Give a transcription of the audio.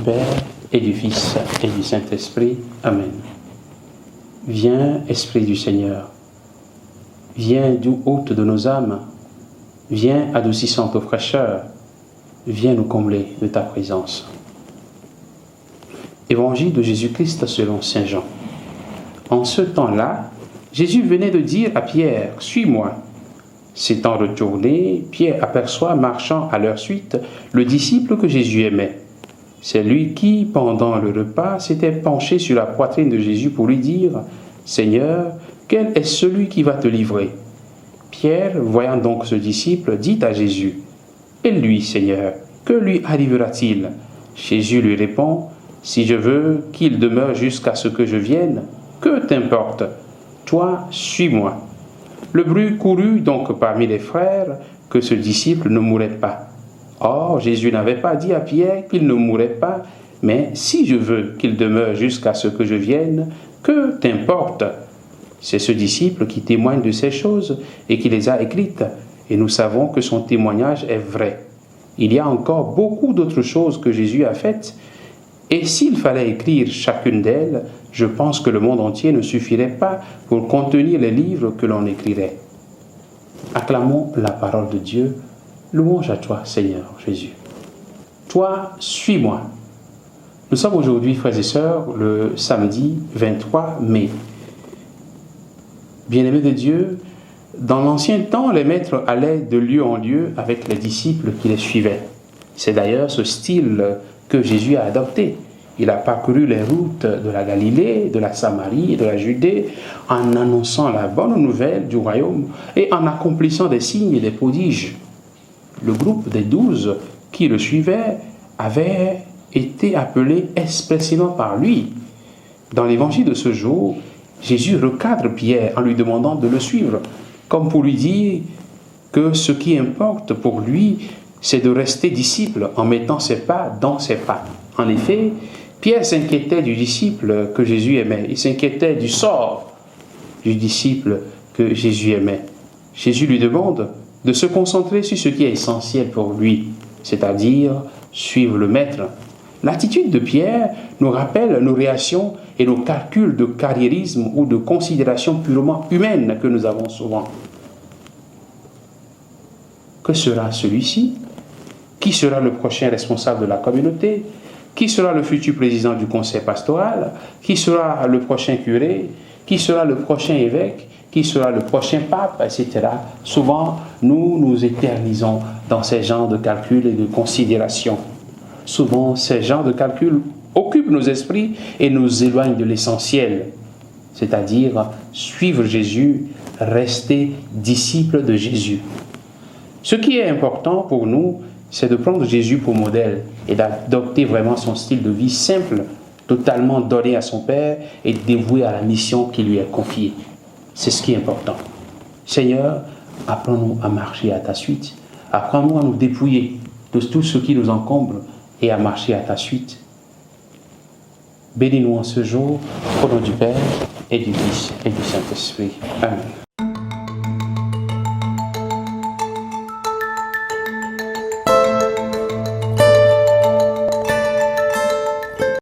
Père, et du Fils, et du Saint-Esprit. Amen. Viens, Esprit du Seigneur. Viens, doux hôte de nos âmes. Viens, adoucissante aux fraîcheurs. Viens nous combler de ta présence. Évangile de Jésus-Christ selon saint Jean. En ce temps-là, Jésus venait de dire à Pierre, « Suis-moi ». S'étant retourné, Pierre aperçoit marchant à leur suite le disciple que Jésus aimait. C'est lui qui, pendant le repas, s'était penché sur la poitrine de Jésus pour lui dire « Seigneur, quel est celui qui va te livrer ?» Pierre, voyant donc ce disciple, dit à Jésus « Et lui, Seigneur, que lui arrivera-t-il » Jésus lui répond « Si je veux qu'il demeure jusqu'à ce que je vienne, que t'importe? Toi, suis-moi. » Le bruit courut donc parmi les frères que ce disciple ne mourrait pas. Or, Jésus n'avait pas dit à Pierre qu'il ne mourrait pas, mais « Si je veux qu'il demeure jusqu'à ce que je vienne, que t'importe ?» C'est ce disciple qui témoigne de ces choses et qui les a écrites, et nous savons que son témoignage est vrai. Il y a encore beaucoup d'autres choses que Jésus a faites, et s'il fallait écrire chacune d'elles, je pense que le monde entier ne suffirait pas pour contenir les livres que l'on écrirait. Acclamons la parole de Dieu. Louange à toi, Seigneur Jésus. Toi, suis-moi. Nous sommes aujourd'hui, frères et sœurs, le samedi 23 mai. Bien-aimés de Dieu, dans l'ancien temps, les maîtres allaient de lieu en lieu avec les disciples qui les suivaient. C'est d'ailleurs ce style que Jésus a adopté. Il a parcouru les routes de la Galilée, de la Samarie et de la Judée en annonçant la bonne nouvelle du royaume et en accomplissant des signes et des prodiges. Le groupe des 12 qui le suivaient avait été appelé expressément par lui. Dans l'évangile de ce jour, Jésus recadre Pierre en lui demandant de le suivre, comme pour lui dire que ce qui importe pour lui, c'est de rester disciple en mettant ses pas dans ses pas. En effet, Pierre s'inquiétait du disciple que Jésus aimait. Il s'inquiétait du sort du disciple que Jésus aimait. Jésus lui demande de se concentrer sur ce qui est essentiel pour lui, c'est-à-dire suivre le Maître. L'attitude de Pierre nous rappelle nos réactions et nos calculs de carriérisme ou de considération purement humaine que nous avons souvent. Que sera celui-ci? Qui sera le prochain responsable de la communauté? Qui sera le futur président du conseil pastoral? Qui sera le prochain curé? Qui sera le prochain évêque? Qui sera le prochain pape? Etc. Souvent, nous nous éternisons dans ces genres de calculs et de considérations. Souvent, ces genres de calculs occupent nos esprits et nous éloignent de l'essentiel, c'est-à-dire suivre Jésus, rester disciple de Jésus. Ce qui est important pour nous, c'est de prendre Jésus pour modèle et d'adopter vraiment son style de vie simple, totalement donné à son Père et dévoué à la mission qui lui est confiée. C'est ce qui est important. Seigneur, apprends-nous à marcher à ta suite. Apprends-nous à nous dépouiller de tout ce qui nous encombre et à marcher à ta suite. Bénis-nous en ce jour, au nom du Père et du Fils et du Saint-Esprit. Amen.